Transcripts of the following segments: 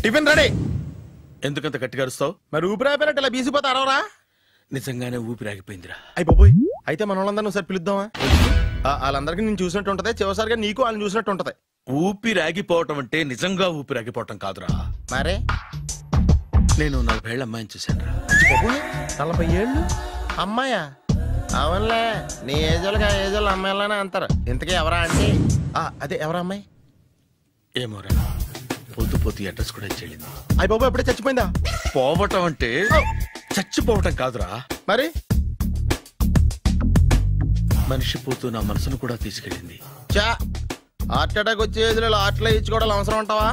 Tiffin ready. ఎందుకంత గట్టిగా అరుస్తావు? మరి ఊపిరి అయిపోయినట్టు ఇలా బీసిపోతే అరవరా? నిజంగానే ఊపిరాగిపోయిందిరా. అయిపోయి అయితే మన వాళ్ళందరినీ ఒకసారి పిలుద్దామా? వాళ్ళందరికీ నేను చూసినట్టు ఉంటది, చివరిసారిగా నీకు వాళ్ళని చూసినట్టు ఉంటది. ఊపిరాగిపోవటం అంటే నిజంగా ఊపిరాగిపోవటం కాదురా. మరే నేను 40 ఏళ్ల అమ్మాయిని చూశాను రా. 40 ఏళ్ళు అమ్మాయా? అవునులే, నీ ఏజోళ్ళకి ఆ ఏజోళ్ళు అమ్మాయిలానే అంటారు. ఇంతకీ ఎవరా అంటే? అదే ఎవరా అమ్మాయి? ఏమోరా, పొద్దు పొద్దు అడ్రస్ కూడా చెల్లింది. అయ్యి బాబు ఎప్పుడే చచ్చిపోయిందా? పోవటం అంటే చచ్చిపోవటం కాదురా, మరి మనిషి పోతూ నా మనసును కూడా తీసుకెళ్ళింది. చా హార్ట్ అటాక్ వచ్చే ఏజ్లో హార్ట్లో ఇచ్చుకోవడం అవసరం ఉంటావా?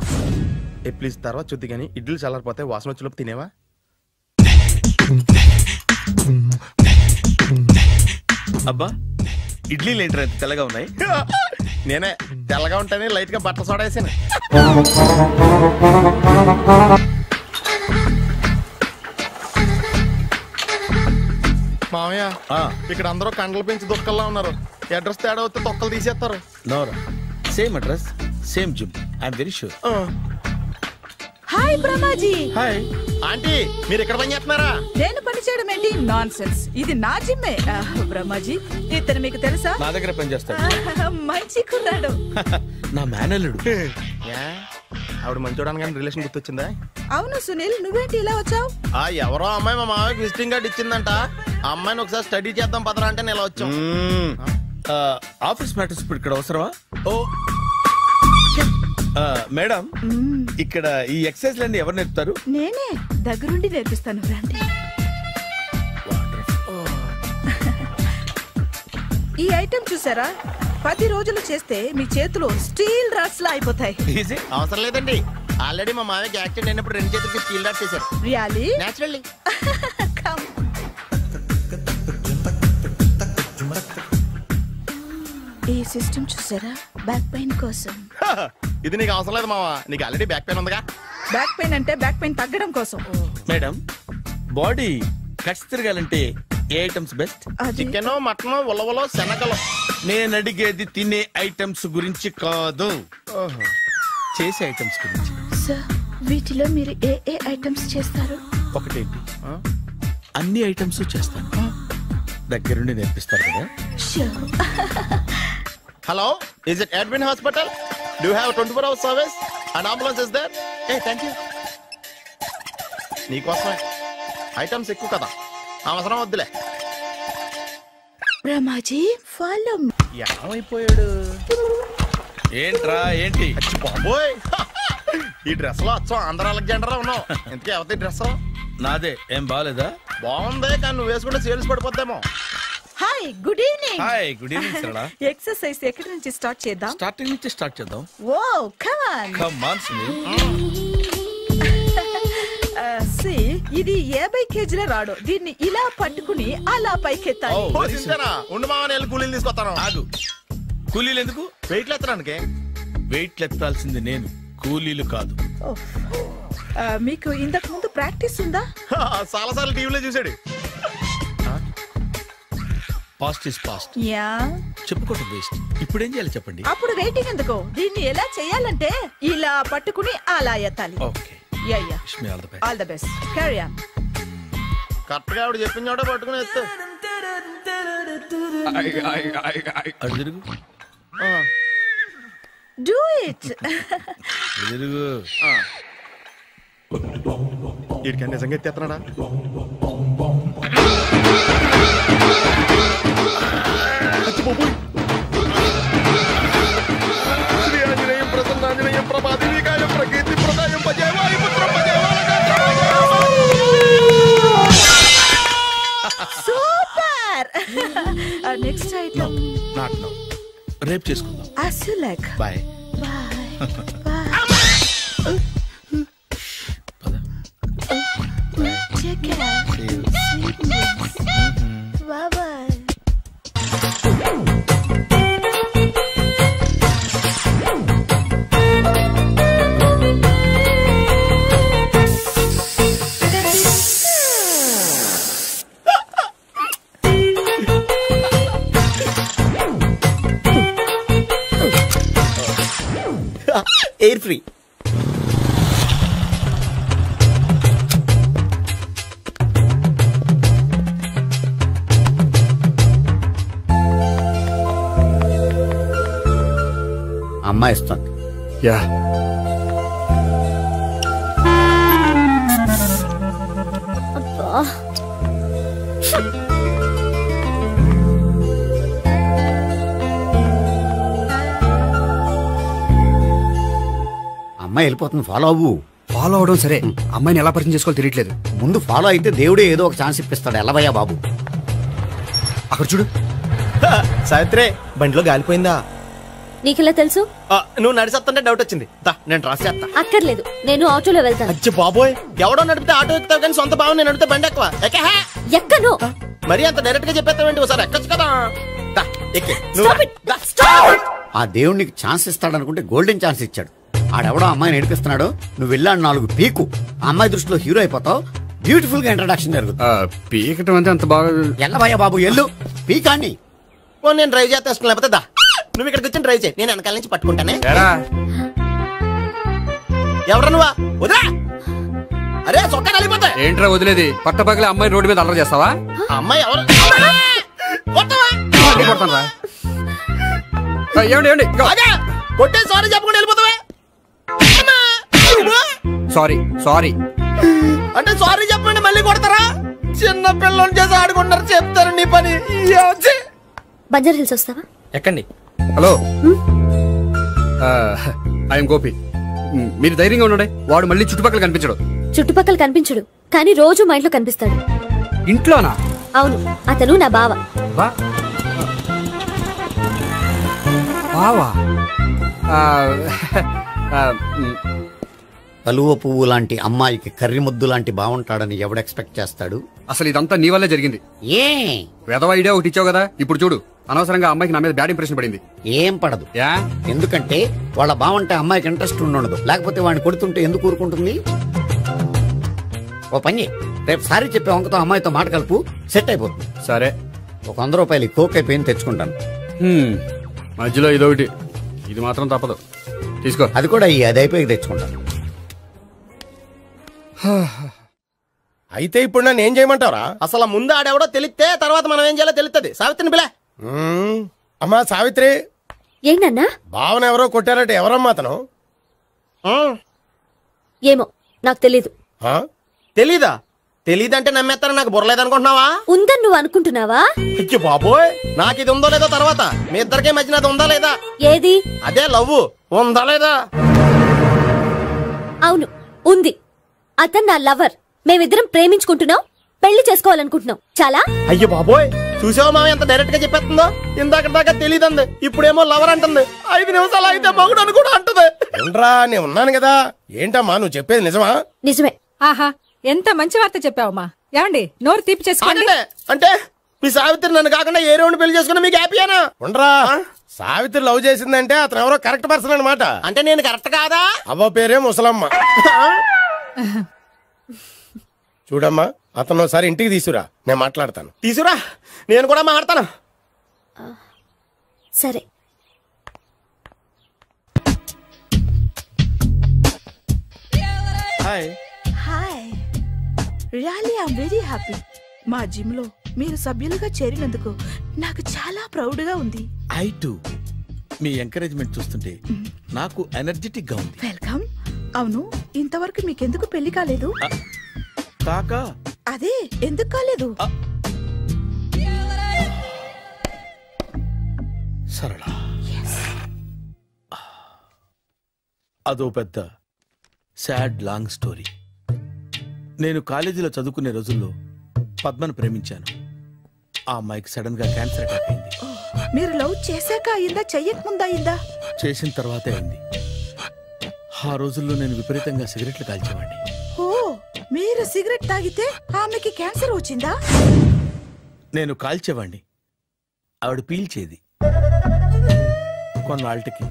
ప్లీజ్ తర్వాత చూద్ది కానీ ఇడ్లీ చల్లారిపోతే వాసన వచ్చేలోపు తినేవా? అబ్బా, ఇడ్లీలు ఏంట్రా ఎంత తెల్లగా ఉన్నాయి? నేనే తెల్లగా ఉంటానే లైట్ గా బట్టలు సోడా వేసాను. మామయ్య, ఇక్కడ అందరూ కండలు పెంచి దుక్కల్లా ఉన్నారు. అడ్రస్ తేడా వస్తే తొక్కలు తీసేస్తారు. Nora, same address same gym, I'm very sure. Hi Brahmaji. Hi aunty, మీరు ఇక్కడ పని చేస్తున్నారా? నేను పని చేయడం ఏంటి? నాన్ సెన్స్, ఇది నా జిమ్మే. బ్రహ్మాజీ, ఇతను మీకు తెలుసా? నా దగ్గర పని చేస్తాడు. మంచి కుర్రాడు. నా మేనల్లుడు. ఆవిడ మంచోడానికి కానీ రిలేషన్ గుర్తొచ్చిందా? అవును సునీల్, నువ్వేంటి ఇలా వచ్చావు? ఎవరో అమ్మాయి మా మామయ్యకి విజిటింగ్ కార్డు ఇచ్చిందంట. ఆ అమ్మాయిని ఒకసారి స్టడీ చేద్దాం పదరా అంటే నేను ఇలా వచ్చాం. ఆఫీస్ మ్యాటర్స్ ఇప్పుడు ఇక్కడ అవసరమా? ఓ మేడం, ఇక్కడ ఈ ఎక్సర్సైజ్ లన్నీ ఎవరు నేర్పుతారు? నేనే దగ్గరుండి నేర్పిస్తాను, రండి. ఈ ఐటెం చూసారా? 10 రోజులు చేస్తే మీ చేతులు స్టీల్ రాట్స్ లా అయిపోతాయి. అవసరం లేదండి, ఆల్రెడీ మా మామయ్యకి యాక్సిడెంట్ అయినప్పుడు 2 చేతులకి స్టీల్ రాట్స్ చేశారు. రియల్లీ? నేచురల్లీ. ఈ సిస్టమ్ చూసారా? బ్యాక్ పెయిన్ కోసం. ఇది నీకు అవసరం లేదు మావా, నీకు ఆల్రెడీ బ్యాక్ పెయిన్ ఉందిగా. బ్యాక్ పెయిన్ అంటే బ్యాక్ పెయిన్ తగ్గడం కోసం. మేడం, బాడీ కట్స్ తిరగాలంటే ఏ ఐటమ్స్ బెస్ట్? చికెన్, మటన్, ఉలవలో, శనగలు. నేను అడిగేది తినే ఐటమ్స్ గురించి కాదు, చేసే ఐటమ్స్ గురించి. సార్, వీటిలో మీరు ఏ ఏ ఐటమ్స్ చేస్తారు? ఒకటేంటి, అన్ని ఐటమ్స్ చేస్తాను. దగ్గరుండి నేర్పిస్తారు కదా? Hello, is it admin hospital? Do have 24 hours service and ambulance is there? Thank you. నీకోసమే ఐటమ్స్ ఎక్కువ కదా, అవసరం వద్దులే. రమాజీ, ఫాలో. ఏమైపోయాడు? ఏంట్రా ఏంటి? బాబోయ్, ఈ డ్రెస్ లో వచ్చాం ఆంధ్ర అలెగ్జాండర్ ఉన్నావు. ఇంతకీ ఎవరి డ్రెస్? నాదే. ఏం బాగాలేదా? బాగుంది, కానీ నువ్వు వేసుకుంటే సేల్స్ పడిపోద్దేమో. Hi, good evening. Hi, good evening Sarala. Exercise ఎక్కడి నుంచి స్టార్ట్ చేద్దాం? స్టార్టింగ్ నుంచి స్టార్ట్ చేద్దాం. Oh come on. Come on Sunil. ఇది 50 kgల రాడు. దీన్ని ఇలా పట్టుకుని అలా పైకెత్తాలి. ఉండు మామ, నేను కూలీలు తీసుకొస్తాను. ఆగు, కూలీలు ఎందుకు? వెయిట్లు ఎత్తడానికి. వెయిట్లు ఎత్తాల్సింది నేను, కూలీలు కాదు. మీకు ఇంతకు ముందు ప్రాక్టీస్ ఉందా? చాలా సార్లు టీవీలో చూసాడు. Past is past. యా, చెప్పుకోవటం వేస్ట్. ఇప్పుడు ఏం చేయాలి చెప్పండి? అప్పుడు వెయిటింగ్ ఎందుకు? దీన్ని ఎలా చేయాలంటే ఇలా పట్టుకుని అలా ఎత్తాలి. Okay, ya ya. Wish me all the best. All the best. Carry on. Correct గా ఆవిడ చెప్పిన చోట పట్టుకుని ఎత్తు. అటు తిరుగు. Do it. తిరుగు. వీడికి నిజంగా ఎత్తేస్తున్నాడా? శ్రీ ఆంజనేయం ప్రసన్నాంజనేయం ప్రభాదేవికాయం ప్రకీర్తి ప్రదాయం భజేవాయ పుత్రం super. Next item. Not now, రేపు చేసుకుందాం. as you like. Bye. Take care. Bye bye. Air free. అమ్మాయి ఇస్తుంది. యా అమ్మాయి వెళ్ళిపోతుంది, ఫాలో అవ్వు. ఫాలో అవడం సరే, అమ్మాయిని ఎలా పరిచయం చేసుకోవాలో తెలియట్లేదు. ముందు ఫాలో అయితే దేవుడే ఏదో ఒక ఛాన్స్ ఇప్పిస్తాడు. ఎలవయ్యా బాబు. అక్కడ చూడు. సావిత్రి బండిలో గాలిపోయిందా? నీకెలా తెలుసు? నువ్వు నడిచేస్తుంటే డౌట్ వచ్చింది. నేను రాసేస్తా. అక్కర్లేదు, నేను ఆటోలో వెళ్తాను. అచ్చి బాబోయ్, ఎవడో నడిపితే ఆటో ఎక్కుతావు కానీ సొంత భావం నేను నడిపితే బండి ఎక్కువ. ఎక్కను. మరి అంత డైరెక్ట్ గా చెప్పేస్తావేంటి? ఒకసారి ఎక్కొచ్చు కదా. ఆ దేవుడు నీకు ఛాన్స్ ఇస్తాడనుకుంటే గోల్డెన్ ఛాన్స్ ఇచ్చాడు. ఆడెవడో అమ్మాయిని నడిపిస్తున్నాడు, నువ్వు వెళ్ళాడు 4 పీకు. ఆ అమ్మాయి దృష్టిలో హీరో అయిపోతావు. బ్యూటిఫుల్ గా ఇంట్రడక్షన్ జరుగుతుంది. పీకటం అంటే అంత బాగా ఎల్లవయ్యా బాబు, ఎల్లు పీకాన్ని. నేను డ్రైవ్ చేస్తాను, లేకపోతే దా నువ్వు ఇక్కడికి వచ్చి డ్రైవ్ చేయి, నేను వెనకాల నుంచి పట్టుకుంటానే. ఎవరు నువ్వా? వదిలా. అరే చొక్కా కలిగిపోతా. ఏంట్రా వదిలేది? పట్టపగలే అమ్మాయి రోడ్డు మీద అల్లరి చేస్తావా? అమ్మాయి ఎవరు? కొట్టే సారీ చెప్పకుండా వెళ్ళిపోతావా? సారీ సారీ అంటే సారీ చెప్పండి మళ్ళీ కొడతారా? చిన్న పిల్లలు చేసి ఆడుకుంటారు, చెప్తారు నీ పని. బంజారా హిల్స్ వస్తావా? ఎక్కండి. Hello, I'm Gopi. మీరు ధైర్యంగా ఉండండి. వాడు మళ్ళీ చుట్టుపక్కల కనిపించడు. చుట్టుపక్కల కనిపించడు, కానీ రోజు మా ఇంట్లో కనిపిస్తాడు. ఇంట్లోనా? అవును, అతను నా బావ. బావా? కలువ పువ్వు లాంటి అమ్మాయికి కర్రి ముద్దు లాంటి బాగుంటాడని ఎవడు ఎక్స్పెక్ట్ చేస్తాడు? అసలు ఇదంతా నీ వల్లే జరిగింది. ఏ వెధవ ఐడియా ఒకటి ఇచ్చావు కదా, ఇప్పుడు చూడు. అనవసరంగా అమ్మాయికి నా మీద బ్యాడ్ ఇంప్రెషన్ పడింది. ఏం పడదు. ఎందుకంటే వాళ్ళ బాగుంటే అమ్మాయికి ఇంట్రెస్ట్ ఉండదు. లేకపోతే వాడిని కొడుతుంటే ఎందుకు ఊరుకుంటుంది? ఓ పని, రేపు సారీ చెప్పే వంకతో అమ్మాయితో మాట కలుపు, సెట్ అయిపోతుంది. సరే, ఒక 100 రూపాయలు కోక్ అయిపోయింది, తెచ్చుకుంటాను. మధ్యలో ఇదొకటి, ఇది మాత్రం తప్పదు. తీసుకో. అది కూడా అది అయిపోయి తెచ్చుకుంటాను. అయితే ఇప్పుడు నన్ను ఏం చేయమంటారా? అసలు ముందు ఆడెవడో తెలిస్తే తర్వాత మనం ఏం చేయాలో తెలుస్తుంది. సావిత్రిని పిల్ల. అమ్మా సావిత్రి. ఏంటన్నా? భావన ఎవరో కొట్టారట. ఎవరమ్మా అతను? ఏమో నాకు తెలీదు. తెలీదా? తెలీదంటే నమ్మేస్తారని నాకు బుర్రలేదనుకుంటున్నావా? ఉందని నువ్వు అనుకుంటున్నావా? అయ్యో బాబోయ్, నాకు ఇది ఉందో లేదో తర్వాత. మీ ఇద్దరికే మధ్యన అది ఉందా లేదా? ఏది? అదే లవ్ ఉందా లేదా? అవును, ఉంది. అతను నా లవర్. మేమిద్దరం ప్రేమించుకుంటున్నాం, పెళ్లి చేసుకోవాలనుకుంటున్నాం. చాలా. అయ్యో బాబోయ్, చూసావా మామ ఎంత డైరెక్ట్ గా చెప్పేస్తుందో? ఇందాక దాకా తెలియదండి, ఇప్పుడేమో లవర్ అంటుంది. 5 నిమిషాలు అయితే మగుడు అని కూడా అంటుంది. నేను ఉన్నాను కదా. ఏంటమ్మా నువ్వు చెప్పేది నిజమా? నిజమే. ఆహా, ఎంత మంచి వార్త చెప్పావమ్మా. ఏమండి, నోరు తీపి చేసుకోండి. అంటే మీ సావిత్రి నన్ను కాకుండా ఏ రౌండ్ పెళ్లి చేసుకున్నా మీకు హ్యాపీయేనా? ఉండరా, సావిత్రి లవ్ చేసిందంటే అతను ఎవరో కరెక్ట్ పర్సన్ అనమాట. అంటే నేను కరెక్ట్ కాదా? అవ్వ పేరే ముసలమ్మ. చూడమ్మా, అతను ఒకసారి ఇంటికి తీసుకురా, నేను మాట్లాడతాను. తీసుకురా, నేను కూడా మాట్లాడతాను. సరే. Hi. Hi, really I am very happy. మా జిమ్ లో మీరు సభ్యులుగా చేరినందుకు నాకు చాలా ప్రౌడ్ గా ఉంది. I to. మీ ఎంకరేజ్మెంట్ చూస్తుంటే నాకు ఎనర్జెటిక్ గా ఉంది. వెల్కమ్. అవును, ఇంతవరకు మీకెందుకు పెళ్లి కాలేదు? కాకా అదే ఎందుకు కాలేదు? సరళ, అదో పెద్ద సాడ్ లాంగ్ స్టోరీ. నేను కాలేజీలో చదువుకునే రోజుల్లో పద్మను ప్రేమించాను. ఆ అమ్మాయికి సడన్ గా క్యాన్సర్ అటాక్ అయింది. మీరు లవ్ చేశాక అయిందా, చెయ్యక ముందా అయిందా? చేసిన తర్వాతే అయింది. ఆ రోజుల్లో నేను విపరీతంగా సిగరెట్లు కాల్చేవాడిని. ఓ, మీరు సిగరెట్ తాగితే ఆమెకి క్యాన్సర్ వచ్చిందా? నేను కాల్చేవాడిని, ఆవిడ పీల్చేది. కొన్నాళ్ళకి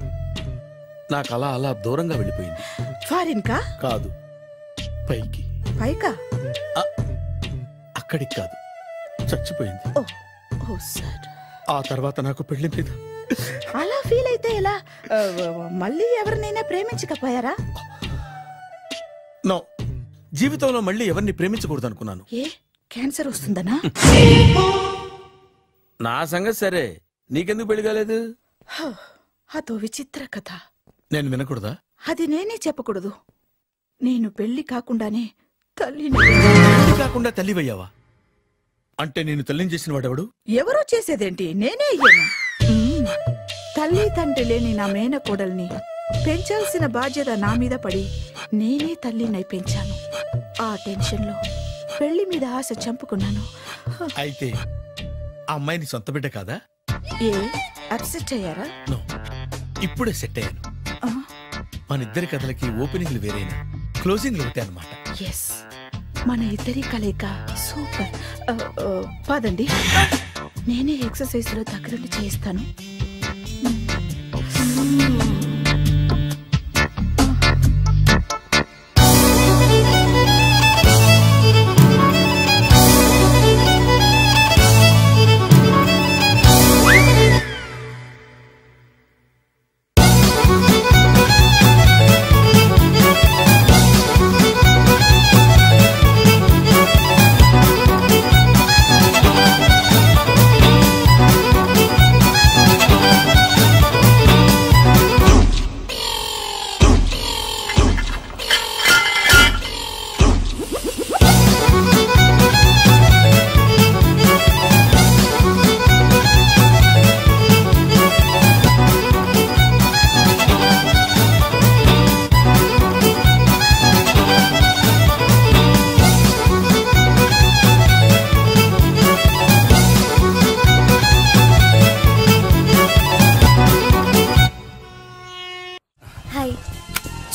నాకు అలా అలా దూరంగా వెళ్ళిపోయింది. ఫారిన్ కా? కాదు, పైకి. పైకా? అక్కడికి కాదు, చచ్చిపోయింది. ఓ సార్. ఆ తర్వాత నాకు పెళ్లి మీద. అలా ఫీల్ అయితే ఎలా? మళ్ళీ ఎవరినైనా ప్రేమించకపోయారా? నో, జీవితంలో మళ్ళీ ఎవరిని ప్రేమించకూడదు అనుకున్నాను. ఏ, క్యాన్సర్ వస్తుందనా? నా సంగతి సరే, నీకెందుకు పెళ్లి కాలేదు? అదో విచిత్ర కథ. నేను వినకూడదా? అది నేనే చెప్పకూడదు. నేను పెళ్లి కాకుండానే తల్లిని. పెళ్లి కాకుండా తల్లివయ్యావా? అంటే నేను తల్లిని చేసిన వాడెవడు? ఎవరో చేసేదేంటి, నేనే అయ్యాను. తల్లి తండ్రి లేని నా మేనకోడల్ని పెంచాల్సిన బాధ్యత నా మీద పడి నేనే తల్లినై పెంచాను. ఆ టెన్షన్లో పెళ్లి మీద ఆశ చంపుకున్నాను. అయితే ఆ అమ్మాయిని సొంత బిడ్డ కాదా? ఏ అప్సెట్ అయ్యారా? నో, ఇప్పుడే సెట్ అయ్యాను. మన ఇద్దరి కథలకి ఓపెనింగ్లు వేరేనా, క్లోజింగ్లు ఒకటే అన్నమాట. ఎస్, మన ఇద్దరి కలయిక సూపర్. పదండి, నేనే ఎక్సర్సైజ్ లో దగ్గరుండి చేయిస్తాను.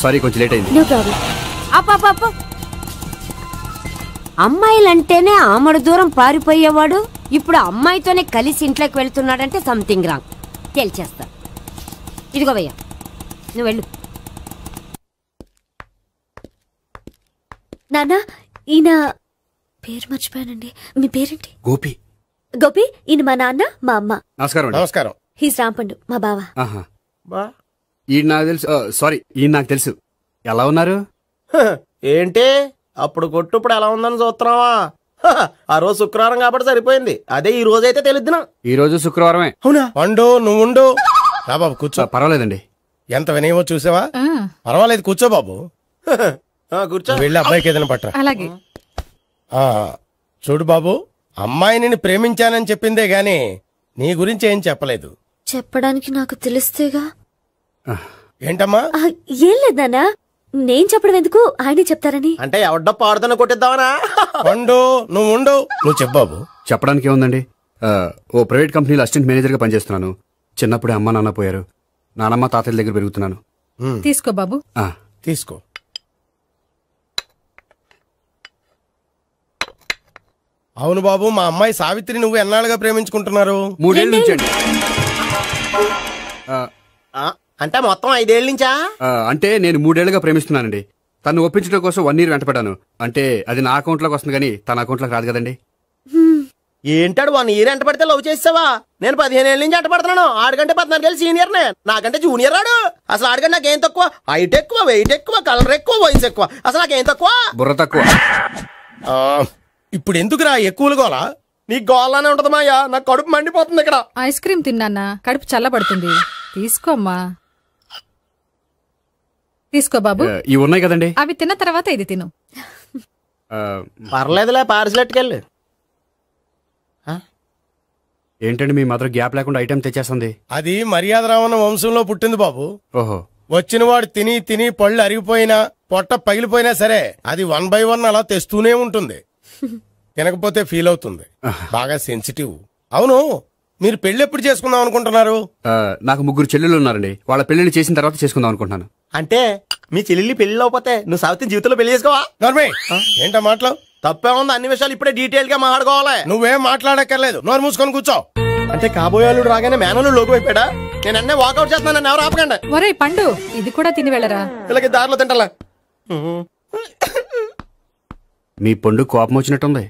సారీ, కొంచెం లేట్ అయింది. No problem. అమ్మాయిలంటేనే ఆమడు దూరం పారిపోయేవాడు ఇప్పుడు అమ్మాయితోనే కలిసి ఇంట్లోకి వెళ్తున్నాడంటే సంథింగ్ రాంగ్. తేల్చేస్తా. ఇదిగో భయ్యా, నువ్వు వెళ్ళు. నాన్న, ఈయన పేరు మర్చిపోయానండి. మీ పేరేంటి? గోపి. గోపి, ఈయన మా నాన్న, మా అమ్మ. నమస్కారం. నమస్కారం. హీస్ రాంపండు, మా బావ. ఈయన నాకు తెలుసు. సారీ, ఈయన నాకు తెలుసు. ఎలా ఉన్నారు? ఏంటి అప్పుడు కొట్టు ఇప్పుడు ఎలా ఉందని చూస్తున్నావా? ఆ రోజు శుక్రవారం కాబట్టి సరిపోయింది. అదే ఈ రోజు అయితే తెలుద్దునా. ఈ రోజు శుక్రవారమే. అవునా? వండు, నువ్వు ఉండు. రా బాబు కూర్చో. పర్వాలేదండి. ఎంత వినయమో చూసావా? పర్వాలేదు, కూర్చో బాబు. కూర్చో. వెళ్ళి అబ్బాయికి ఏదైనా పట్టరా. అలాగే. చూడు బాబు, అమ్మాయిని నేను ప్రేమించానని చెప్పిందే గాని నీ గురించి ఏం చెప్పలేదు. చెప్పడానికి నాకు తెలిస్తేగా. ఏంటమ్మా? ఏం లేదు నాన్న, నేను చెప్పడం ఎందుకు, ఆయనే చెప్తారని. అంటే ఎవడ్డ పాడుతున్న కొట్టిద్దామనా? వండు, నువ్వు ఉండు. నువ్వు చెప్పు బాబు. చెప్పడానికి ఏముందండి, ఓ ప్రైవేట్ కంపెనీలో అసిస్టెంట్ మేనేజర్ గా పనిచేస్తున్నాను. చిన్నప్పుడే అమ్మ నాన్న పోయారు. నానమ్మ తాతయ్య దగ్గర పెరుగుతున్నాను. తీసుకో బాబు. తీసుకో. అవును బాబు, మా అమ్మాయి సావిత్రి నువ్వు ఎన్నాళ్ళుగా ప్రేమించుకుంటున్నారు? 3 ఏళ్ళ నుంచి అండి. అంటే మొత్తం 5 ఏళ్ళ నుంచా? అంటే నేను 3 ఏళ్లుగా ప్రేమిస్తున్నానండి. తను ఒప్పించడం కోసం 1 year వెంటపడ్డాను. అంటే అది నా అకౌంట్ లోకి వస్తుంది కానీ తన అకౌంట్ లోకి రాదు కదండి. ఏంటాడు 1 year ఎంట పడితే లవ్ చేసావా? నేను 15 ఏళ్ళ నుంచి ఎంట పడుతున్నాను. ఆడికంటే 14 ఏళ్ళు సీనియర్ నే, నాకంటే జూనియర్ ఆడు. అసలు ఆడికంటే నాకేం తక్కువ? హైట్ ఎక్కువ, వెయిట్ ఎక్కువ, కలర్ ఎక్కువ, వయసు ఎక్కువ. అసలు నాకేం తక్కువ? బుర్ర తక్కువ. ఇప్పుడు ఎందుకురా ఎక్కువలు గోలా? నీకు గోలానే ఉంటది మాయా. నాకు కడుపు మండిపోతుంది ఇక్కడ. ఐస్ క్రీమ్ తిన్నానా, కడుపు చల్లబడుతుంది. తీసుకోమ్మా. తీసుకో బాబు. ఇవి ఉన్నాయి కదండి, అవి తిన్న తర్వాత ఇది తిను. పర్లేదులే, పార్సిలెట్కెళ్ళి. ఏంటండి మీ మదర్ గ్యాప్ లేకుండా ఐటెం తెచ్చేస్తుంది? అది మర్యాద రావణ వంశంలో పుట్టింది బాబు. ఓహో. వచ్చిన వాడు తిని తిని పళ్ళు అరిగిపోయినా పొట్ట పగిలిపోయినా సరే అది 1 by 1 అలా తెస్తూనే ఉంటుంది. తినకపోతే ఫీల్ అవుతుంది. బాగా సెన్సిటివ్. అవును, మీరు పెళ్లి ఎప్పుడు చేసుకుందాం అనుకుంటున్నారు? నాకు 3 చెల్లెళ్ళు ఉన్నారండి. వాళ్ళ పెళ్లిని చేసిన తర్వాత చేసుకుందాం అనుకుంటున్నాను. అంటే మీ చెల్లెల్ని పెళ్లి అవ్వకపోతే నువ్వు సావిత్రి జీవితంలో పెళ్లి చేసుకోవా? ఏంటో మాటలు తప్పే ఉంది. అన్ని విషయాలు ఇప్పుడే డీటెయిల్ గా మాట్లాడుకోవాలి. నువ్వేం మాట్లాడక్కర్లేదు, నోరు మూసుకొని కూర్చో. అంటే కాబోయేవాళ్ళు రాగానే మేనలు లోకి అయిపోయాడా? నేను అన్నీ వాకౌట్ చేస్తున్నాను, నన్ను ఎవరు ఆపకండి. ఒరే పండు, ఇది కూడా తిని వెళ్ళరా. ఇలాగే దారిలో తింటలా. మీ పండు కోపం వచ్చినట్టుంది.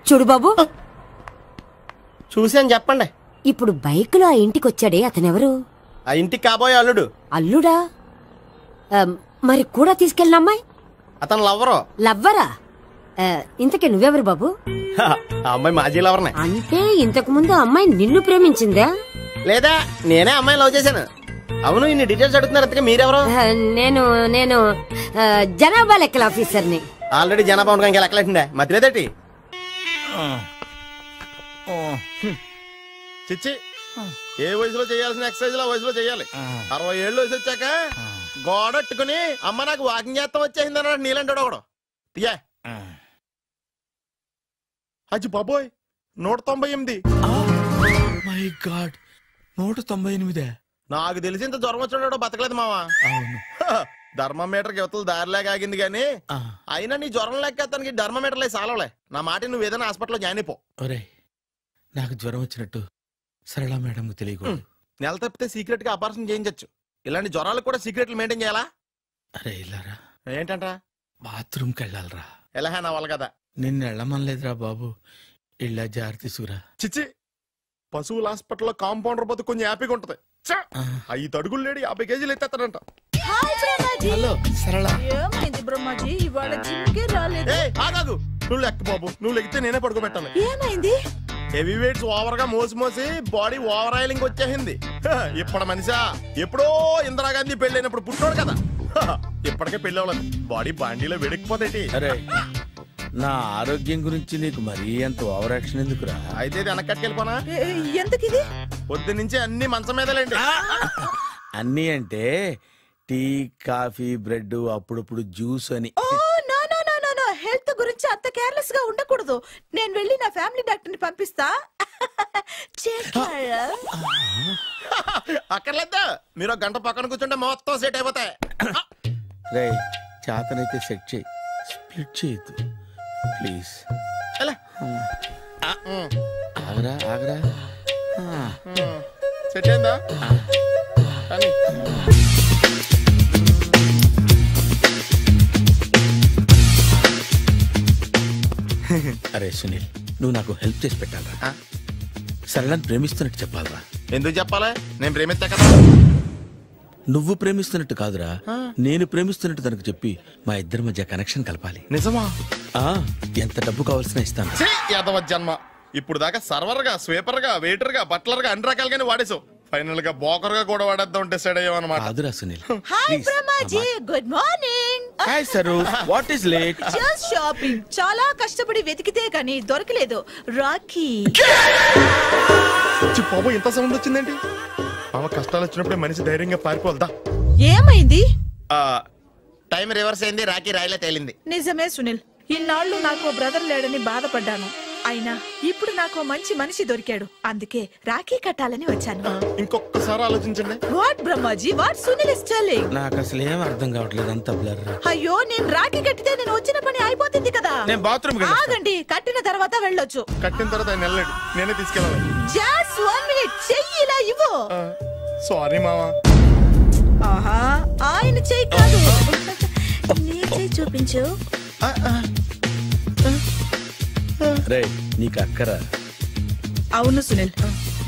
చూడు బాబు, చూసాను చెప్పండి. ఇప్పుడు బైక్ లో ఆ ఇంటికి వచ్చాడే అతనెవరు? ఆ ఇంటికి కాబోయే అల్లుడు. అల్లుడా? మరి కూడా తీసుకెళ్ళిన అమ్మాయి? అతను లవ్వరు. లవ్వరా? ఇంతకీ నువ్వెవరు బాబు? ఆ అమ్మాయి మాజీ లవర్నే. అంటే ఇంతకు ముందు అమ్మాయి నిన్ను ప్రేమించిందా? లేదా నేనే అమ్మాయి లవ్ చేశాను. అవును, ఇన్ని డీటెయిల్స్ అడుగుతున్నారు. అంతగా మీరెవరు? నేను జనాభా లెక్కల ఆఫీసర్ని. ఆల్రెడీ జనాభా ఉండగా ఇంకా లెక్కలేండే మధ్యలేదటి. చిచ్చి, ఏ వయసులో చేయాల్సిన ఎక్సర్సైజ్ లో వయసులో చేయాలి. 60 ఏళ్ళు వయసు వచ్చాక గోడట్టుకుని అమ్మ నాకు వాకింగ్ చేస్తాం వచ్చేసింది అన్నాడు నీలంటాడు ఒకడు. తీయా అజ్జి బాబోయ్, 198. My God, 198. నాకు తెలిసి ఇంత జ్వరం వచ్చాడు బతకలేదు మావా. అవును, ధర్మమీటర్ యువతలు దారిలేక ఆగింది గానీ అయినా నీ జ్వరం లెక్క అతనికి ధర్మమీటర్లే సాలవలే. నా మాట నువ్వు ఏదైనా హాస్పిటల్లో జాయిన్ అయిపో. ఒరే, నాకు జ్వరం వచ్చినట్టు సరళ మేడం తెలియకూడదు. నెల తప్పితే సీక్రెట్ గా ఆపరేషన్ చేయించచ్చు. ఇలాంటి జ్వరాలకు కూడా సీక్రెట్లు మెయింటైన్ చేయాలా? అరే ఇల్లారా, ఏంటంట? బాత్రూమ్కి వెళ్ళాలరా. ఎలా నా వాళ్ళ కదా. నిన్ను వెళ్ళమనలేదురా బాబు, ఇళ్ళ జారి తీసుకురా. చిచ్చి, పశువుల హాస్పిటల్లో కాంపౌండర్ బతు కొంచెం హ్యాపీగా ఉంటది. 5 అడుగులు లేడి 50 కేజీలు ఎత్తేస్తాడంట. హలో సరళ. ఏమైంది బ్రహ్మాజీ, ఇవాళ జిమ్కే రాలేదు? ఆగాగు, నువ్వు లెక్క బాబు. నువ్వు లెక్కితే నేనే పడుకోబెట్టాను. ఏమైంది? హెవీ వెయిట్స్ ఓవర్ గా మోసి మోసి బాడీ ఓవర్ ఆయిలింగ్ వచ్చేసింది. ఇప్పుడు మనిషా ఎప్పుడో ఇందిరాగాంధీ పెళ్ళైనప్పుడు పుట్టినోడు కదా. ఇప్పటికే పెళ్లి అవ్వలేదు, బాడీ బాండీలో వెడికిపోతాయి. అరే, నా ఆరోగ్యం గురించి నీకు మరీ అంత ఓవర్ యాక్షన్ ఎందుకురా? అయితే వెనకట్టుకెళ్ళిపోనా? ఎందుకు? పొద్దు నుంచి అన్ని మంచం మీదలేండి. అన్ని అంటే టీ, కాఫీ, బ్రెడ్, అప్పుడప్పుడు జ్యూస్ అని. హెల్త్ గురించి అంత కేర్లెస్ గా ఉండకూడదు. నేను వెళ్ళి నా ఫ్యామిలీ డాక్టర్ ని పంపిస్తా. అక్కర్లేదా, మీరు గంట పక్కన కూర్చుంటే మొత్తం సెట్ అయిపోతాయి. రే, చేతనైతే సెట్ చేయి, స్ప్లిట్ చేయొద్దు ప్లీజ్. ఆగరా ఆగరా. సెట్ అయిందా? అరే సునీల్, నువ్వు నాకు హెల్ప్ చేసి పెట్టాలరా. సరళని ప్రేమిస్తున్నట్టు చెప్పాలరా. ఎందుకు చెప్పాలి? నేను ప్రేమిస్తా కదా. నువ్వు ప్రేమిస్తున్నట్టు కాదురా, నేను ప్రేమిస్తున్నట్టు తనకు చెప్పి మా ఇద్దరి మధ్య కనెక్షన్ కలపాలి. నిజమా? ఎంత డబ్బు కావాల్సిన ఇస్తాను. యాదవ జన్మ, ఇప్పుడు దాకా సర్వర్ గా, స్వీపర్ గా, వెయిటర్ గా, బట్లర్ గా అన్ని రకాలుగానే వాడేసావు. ఫైనల్ గా బోకర్ గా కూడా వాడేద్దాం డిసైడ్ అయ్యావన్నమాట. కాదురా Sunil. Hi Brahmaji, good morning. Hi sir, what is late? Just shopping. చాలా కష్టపడి వెతికితే కానీ దొరకలేదు. రాఖీ. బాబు, ఇంత సౌండ్ వచ్చిందేంటి? మామ కష్టాలు వచ్చినప్పుడే మనిషి ధైర్యంగా పారిపోల్దా. ఏమైంది? టైం రివర్స్ అయింది, రాఖీ రాయిలా తేలింది. నిజమే సునీల్, ఇన్నాళ్ళు నాకు బ్రదర్ లేడని బాధపడ్డాను. అయినా ఇప్పుడు నాకు మంచి మనిషి దొరికాడు. అందుకే రాఖీ కట్టాలని వచ్చాను. ఇంకొకసారి ఆలోచించండి. What Brahmaji, what Sunil is telling? నాకు అసలు ఏం అర్థం కావట్లేదు, అంత బ్లర్. అయ్యో, నేను రాఖీ కట్టితే నేను వచ్చిన పని అయిపోతుంది కదా. నేను బాత్రూమ్ ఆగండి, కట్టిన తర్వాత వెళ్ళొచ్చు. కట్టిన తర్వాత ఆయన వెళ్ళండి, నేనే తీసుకెళ్ళాలి. జస్ట్ 1 మినిట్, చెయ్యి ఇలా ఇవ్వు. సారీ మామా. ఆహా, ఆయన చెయ్యి కాదు, నీ చెయ్యి చూపించు. రే, నీకు అక్కరా? అవును సునీల్,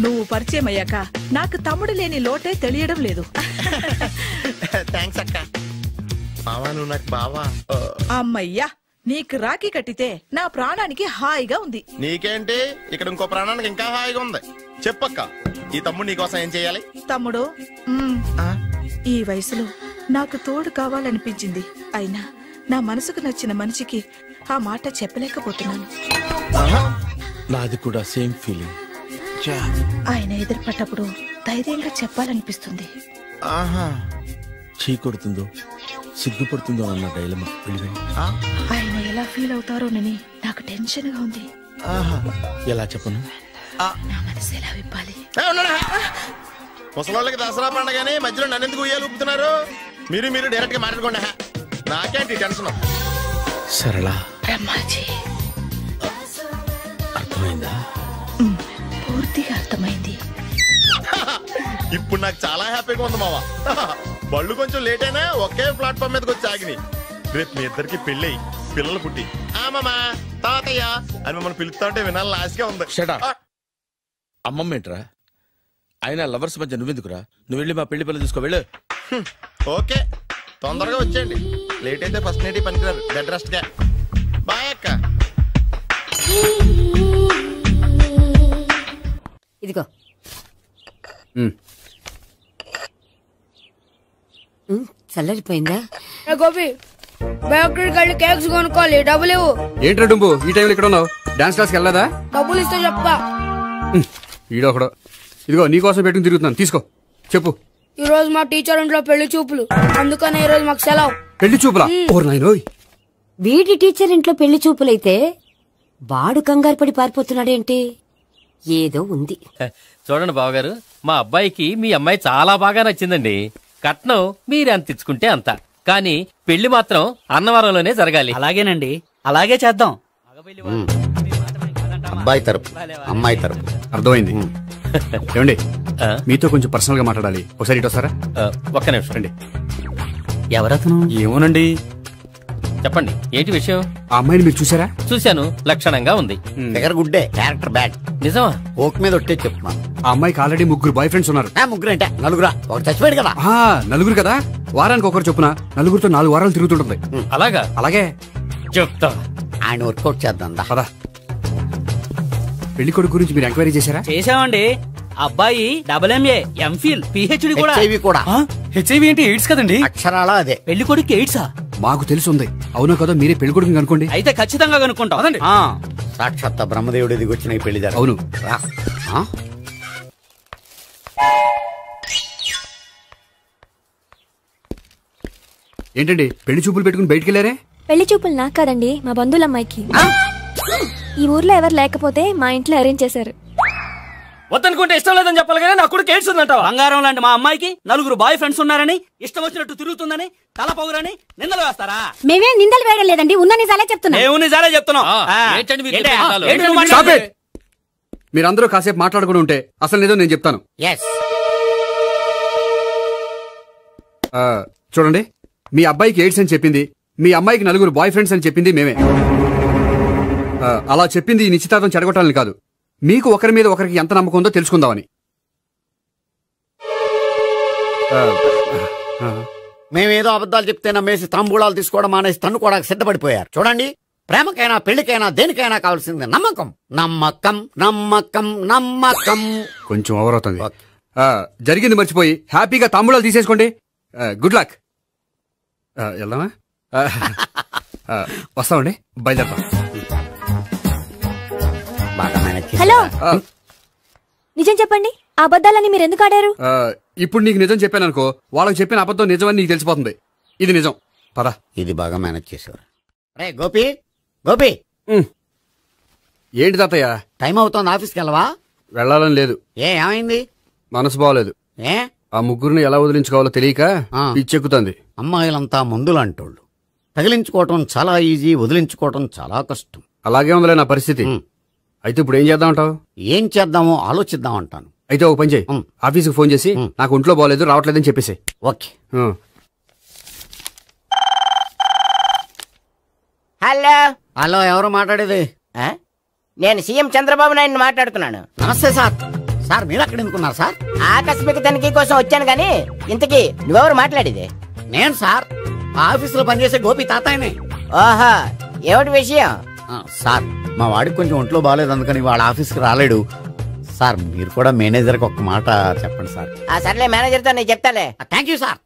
నువ్వు పరిచయం అయ్యాక నాకు తమ్ముడు లేని లోటే తెలియడం లేదు. థ్యాంక్స్ అక్క. మావా, నువ్వు నాకు బావా. అమ్మయ్యా, నీకు రాఖీ కట్టితే నా ప్రాణానికి హాయిగా ఉంది. నీకేంటి, ఇక్కడ ఇంకో ప్రాణానికి ఇంకా హాయిగా ఉంది. చెప్పక్క, ఈ తమ్ముడు నీకోసం ఏం చెయ్యాలి? తమ్ముడు, ఈ వయసులో నాకు తోడు కావాలనిపించింది. అయినా నా మనసుకు నచ్చిన మనిషికి ఆ మాట చెప్పలేకపోతున్నాను. నాది కూడా సేమ్ ఫీలింగ్. ఆయన ఎదురుపడ్డప్పుడు ధైర్యంగా చెప్పాలనిపిస్తుంది. చీకొడుతుందో సిగ్గుపడుతుందో అన్న డైలమా. ఆయన ఎలా ఫీల్ అవుతారోనని నాకు టెన్షన్ గా ఉంది. ఎలా చెప్పను? నా మనసు ఎలా విప్పాలి? ముసలోళ్ళకి దసరా పండగని మధ్యలో నన్ను ఎందుకు ఉయ్యాలు ఊపుతున్నారు? మీరు డైరెక్ట్ గా మాట్లాడుకోండి. నాకేంటి టెన్షన్? సరళ, బ్రహ్మాజీ, అర్థమైందా? పూర్తిగా అర్థమైంది. ఇప్పుడు నాకు చాలా హ్యాపీగా ఉంది మావా. బళ్ళు కొంచెం లేట్ అయినా ఒకే ప్లాట్ఫామ్ మీదకి వచ్చి ఆగినాయి. రేపు మీ ఇద్దరికి పెళ్ళి పిల్లలు పుట్టి మామా తాతయ్య అని మమ్మల్ని పిలుస్తా ఉంటే వినాలని ఆశగా ఉంది. అమ్మమ్మ ఏంట్రా? అయినా లవర్స్ మధ్య నువ్వెందుకురా? నువ్వు వెళ్ళి మా పెళ్లి పిల్లలు తీసుకో వెళ్ళు. ఓకే, తొందరగా వచ్చేయండి. లేట్ అయితే ఫస్ట్ నైట్ పనికిరారు. బెడ్ రెస్ట్ గా. బాయ్ అక్క. ఇదిగో చల్లరిపోయిందా? గోపి బయోక్రిటిక్ వెళ్ళి కేక్స్ కొనుక్కోవాలి, డబ్బులు ఇవ్వు. ఏంట్రా డుంబు ఈ టైంలో ఇక్కడ ఉన్నావు? డాన్స్ క్లాస్కి వెళ్ళదా? డబ్బులు ఇస్తే చెప్తా. ఈడొకడు. ఇదిగో నీకోసం పెట్టుకుని తిరుగుతున్నాను, తీసుకో. చెప్పు. ఈ రోజు మా టీచర్ ఇంట్లో పెళ్లి చూపులు, అందుకని ఈ రోజు మాకు సెలవు. పెళ్లి చూపులా? ఓర్ నాయనోయ్. వీడి టీచర్ ఇంట్లో పెళ్లి చూపులైతే వాడు కంగారు పడి పారిపోతున్నాడేంటి? ఏదో ఉంది. చూడండి బావగారు, మా అబ్బాయికి మీ అమ్మాయి చాలా బాగా నచ్చిందండి. కట్నం మీరు ఎంత ఇచ్చుకుంటే అంత, కానీ పెళ్లి మాత్రం అన్నవరంలోనే జరగాలి. అలాగేనండి, అలాగే చేద్దాం. అబ్బాయి తరపు అమ్మాయి తరపు. అర్థమైంది. ఏమండి మీతో కొంచెం పర్సనల్ గా మాట్లాడాలి, ఒకసారి ఇటు వస్తారా? ఒక్క నిమిషం రండి. ఎవరతను? ఏమోనండి. చెప్పండి, ఏంటి విషయం? ఆ అమ్మాయిని మీరు చూసారా? చూశాను, లక్షణంగా ఉంది. ఫిగర్ గుడ్డే, క్యారెక్టర్ బ్యాడ్. నిజమా? ఓక్ మీద ఒట్టే చెప్తున్నాను. ఆ అమ్మాయికి ఆల్రెడీ 3 బాయ్ ఫ్రెండ్స్ ఉన్నారు. 3 అంటే 4 ఒకటి చచ్చిపోయాడు కదా. 4 కదా, వారానికి ఒకరు చొప్పున 4తో 4 వారాలు తిరుగుతుంటుంది. అలాగా? అలాగే చెప్తా. ఆయన వర్కౌట్ చేద్దాం పదా. పెళ్లి కొడుకు గురించి మీరు ఎంక్వైరీ చేశారా? చేశామండి. అబ్బాయి MA, MPhil, PhD కూడా. హెచ్ఐవి కూడా. హెచ్ఐవి ఏంటి? ఎయిడ్స్ కదండి. అక్షరాలా అదే. పెళ్లి కొడుకు ఎయిడ్సా? మాకు తెలుసుంది. అవునో కదా, మీరే పెళ్లి కొడుకుని అనుకోండి. అయితే ఖచ్చితంగా కనుక్కుంటాం. సాక్షాత్ బ్రహ్మదేవుడి దిగి వచ్చిన ఈ పెళ్లి జరగదు. అవును. ఏంటండి పెళ్లి చూపులు పెట్టుకుని బయటికి వెళ్ళారే? పెళ్లి చూపులు నాకు కాదండి, మా బంధువుల అమ్మాయికి. ఈ ఊర్లో ఎవరు లేకపోతే మా ఇంట్లో అరేంజ్ చేశారు. వద్దనుకుంటే ఇష్టం లేదని చెప్పాలి కానీ నా కూడా కేడ్స్ ఉందంటావా? బంగారం లాంటి మా అమ్మాయికి 4 బాయ్ ఫ్రెండ్స్ ఉన్నారని, ఇష్టం వచ్చినట్టు తిరుగుతుందని, తల పౌరని నిందలు వేస్తారా? మేమే నిందలు వేయడం లేదండి, ఉన్న నిజాలే చెప్తున్నాం. మేము నిజాలే చెప్తున్నాం. మీరందరూ కాసేపు మాట్లాడుకుని ఉంటే అసలు నిజం నేను చెప్తాను. చూడండి, మీ అబ్బాయికి ఎయిడ్స్ అని చెప్పింది, మీ అమ్మాయికి 4 బాయ్ ఫ్రెండ్స్ అని చెప్పింది మేమే. అలా చెప్పింది ఈ నిశ్చితార్థం చెడగొట్టాలని కాదు, మీకు ఒకరి మీద ఒకరికి ఎంత నమ్మకం ఉందో తెలుసుకుందామని. మేమేదో అబద్ధాలు చెప్తే నమ్మేసి తాంబూలాలు తీసుకోవడం మానేసి తన్నుకోవడానికి సిద్ధపడిపోయారు. చూడండి, ప్రేమకైనా పెళ్లికైనా దేనికైనా కావాల్సింది నమ్మకం. నమ్మకం నమ్మకం నమ్మకం. కొంచెం ఓవర్ అవుతుంది. జరిగింది మర్చిపోయి హ్యాపీగా తాంబూలాలు తీసేసుకోండి. Good luck. వెళ్దామా? వస్తామండి, బయలుదేరతాం. హలో, నిజం చెప్పండి, ఆ అబద్ధాలని మీరు ఎందుకు ఆడారు? ఇప్పుడు నీకు నిజం చెప్పాను అనుకో, వాళ్ళకి చెప్పిన అబద్ధం నిజమని నీకు తెలిసిపోతుంది. ఇది నిజం, పద. ఇది బాగా మేనేజ్ చేసేవారు. రే గోపి, గోపి. ఏంటి తాతయ్య? టైం అవుతోంది, ఆఫీస్కి వెళ్ళవా? వెళ్ళాలని లేదు. ఏమైంది? మనసు బాగోలేదు. ఆ ముగ్గురిని ఎలా వదిలించుకోవాలో తెలియక పిచ్చెక్కుతుంది. అమ్మాయిలంతా మందులాంటోళ్ళు. తగిలించుకోవటం చాలా ఈజీ, వదిలించుకోవటం చాలా కష్టం. అలాగే ఉందిలే నా పరిస్థితి. అయితే ఇప్పుడు ఏం చేద్దామంటావు? ఏం చేద్దామో ఆలోచిద్దామంటాను. అయితే ఒక పని చేయి, ఆఫీస్కి ఫోన్ చేసి నాకు ఒంట్లో బాగోలేదు రావట్లేదని చెప్పేసి. ఓకే. హలో. హలో, ఎవరు మాట్లాడేది? నేను సీఎం చంద్రబాబు నాయుడు మాట్లాడుతున్నాను. నమస్తే సార్. సార్ మీరు అక్కడ ఎందుకున్నారు సార్? ఆకస్మిక తనిఖీ కోసం వచ్చాను గానీ ఇంతకీ నువ్వెవరు మాట్లాడేది? నేను సార్, ఆఫీసులో పనిచేసే గోపి తాతాయనే. ఓహో, ఏమిటి విషయం? సార్, మా వాడికి కొంచెం ఒంట్లో బాగాలేదు, అందుకని వాళ్ళ ఆఫీస్కి రాలేడు. సార్, మీరు కూడా మేనేజర్కి ఒక మాట చెప్పండి సార్. సర్లే, మేనేజర్తో నేను చెప్తాలే. Thank you sir.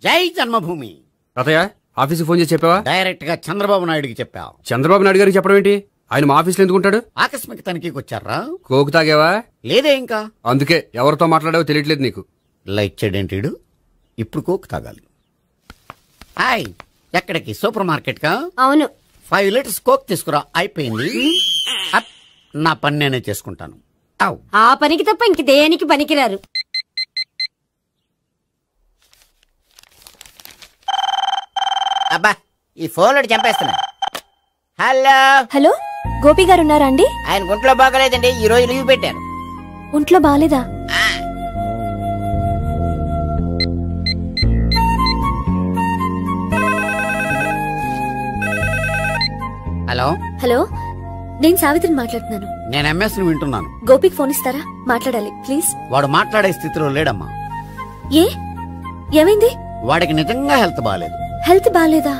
జై జన్మభూమి. తాతయ్య, ఆఫీస్కి ఫోన్ చేసి చెప్పావా? డైరెక్ట్ గా చంద్రబాబు నాయుడుకి చెప్పావు. చంద్రబాబు నాయుడు గారికి చెప్పడం ఏంటి? ఆయన మా ఆఫీస్లో ఎందుకుంటాడు? ఆకస్మిక తనిఖీకి వచ్చారా? కోకు తాగావా? లేదే ఇంకా. అందుకే ఎవరితో మాట్లాడావో తెలియట్లేదు నీకు. లైట్ చేయడేంటిడు? ఇప్పుడు కోక్ తాగాలి. హాయ్, ఎక్కడికి? సూపర్ మార్కెట్ కా? అవును. 5 లీటర్స్ కోక్ తీసుకురా. అయిపోయింది. నా పని నేనే చేసుకుంటాను. ఆ పనికి తప్ప ఇంక దేనికి పనికిరారు. అబ్బా, ఈ ఫోన్ లో చంపేస్తున్నా. హలో. హలో, గోపి గారు ఉన్నారా అండి? ఆయన ఒంట్లో బాగలేదండి, ఈ రోజు లీవ్ పెట్టారు. ఒంట్లో బాగాలేదా? హలో. హలో, నేను సావిత్రిని మాట్లాడుతున్నాను. నేను ఎంఎస్ ని వింటున్నాను. గోపికి ఫోన్ ఇస్తారా? మాట్లాడాలి ప్లీజ్. వాడు మాట్లాడే స్థితిలో లేడమ్మా. ఏ, ఏమైంది? వాడికి నిజంగా హెల్త్ బాగాలేదు. హెల్త్ బాగాలేదా?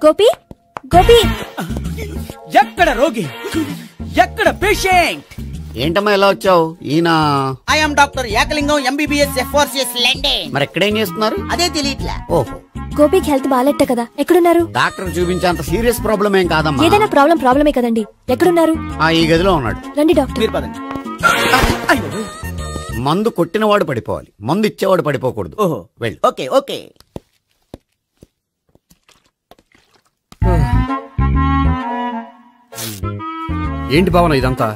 గోపి, గోపి ఎక్కడ రోగి, ఎక్కడ పేషెంట్? ఏంటమ్మా ఎలా వచ్చావు? ఈయన I'm doctor Ekalingam MBBS FRCS London. మరి ఎక్కడేం చేస్తున్నారు? అదే తెలియట్లే. ఓహో, గోపికి హెల్త్ బాగాలెట్టే కదా, ఎక్కడున్నారు? డాక్టర్ చూపించేంత సీరియస్ ప్రాబ్లం ఏం కాదమ్మా. ఏదైనా ప్రాబ్లమే కదండి. ఎక్కడున్నారు? ఈ గదిలో ఉన్నాడు. రండి డాక్టర్. మీరు పదండి. మందు కొట్టినవాడు పడిపోవాలి, మందు ఇచ్చేవాడు పడిపోకూడదు. ఓహో, వెళ్ళు. Okay okay. ఏంటి భావన ఇదంతా?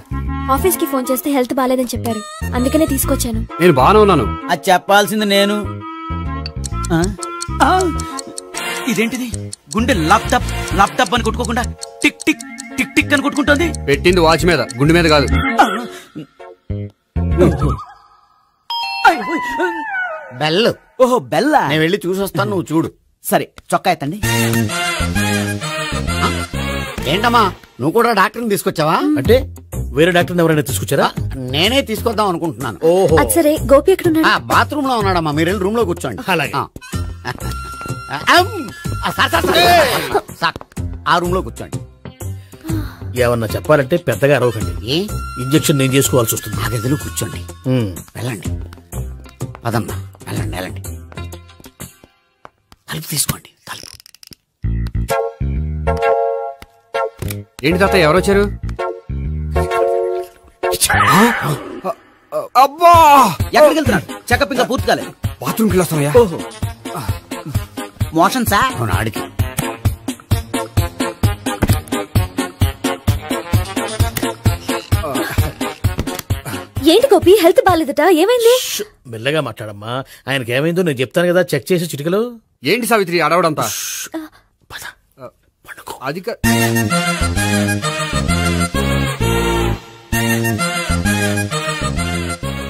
ఆఫీస్ కి ఫోన్ చేస్తే హెల్త్ బాగాలేదని చెప్పారు, అందుకనే తీసుకొచ్చాను. నేను బాగానే ఉన్నాను. అది చెప్పాల్సింది నేను. ఇదేంటిది? గుండె లాప్టాప్ లాప్టాప్ అని కొట్టుకోకుండా టిక్ టిక్ టిక్ టిక్ అని కొట్టుకుంటుంది. పెట్టింది వాచ్ మీద, గుండె మీద కాదు. బెల్. ఓహో బెల్లా. నేను వెళ్ళి చూసొస్తాను, నువ్వు చూడు. సరే, చొక్కా ఎత్తండి. ఏంటమ్మా నువ్వు కూడా డాక్టర్ని తీసుకొచ్చావా? అంటే వేరే డాక్టర్ని ఎవరైనా తీసుకొచ్చారా? నేనే తీసుకొద్దాం అనుకుంటున్నాను. ఓహో, సరే. గోపి ఎక్కడున్నాడు? బాత్రూమ్ లో ఉన్నాడమ్మా, మీరు వెళ్ళి రూమ్ లో కూర్చోండి. అలాగే. సార్ ఆ రూమ్ లో కూర్చోండి. ఏమన్నా చెప్పాలంటే పెద్దగా అరవకండి. ఇంజెక్షన్ నేను చేసుకోవాల్సి వస్తుంది. ఆ గదిలో కూర్చోండి. వెళ్ళండి, పదమ్మా, వెళ్ళండి వెళ్ళండి. తలుపు తీసుకోండి, తలుపు. ఏంటి తాత ఎవరు వచ్చారు? అబ్బా, ఎక్కడికి వెళ్తున్నాడు? చెకప్ ఇంకా పూర్తి కాలేదు. బాత్రూమ్కి వెళ్ళొస్తానయ్యా. ఓహో, మోషన్ సార్. అవును, ఆడికి. ఏంటి గోపి, హెల్త్ బాగాలేదట, ఏమైంది? మెల్లగా మాట్లాడమ్మా. ఆయనకి ఏమైందో నేను చెప్తాను కదా, చెక్ చేసి చిటికలు. ఏంటి సావిత్రి అడవడంతా? అది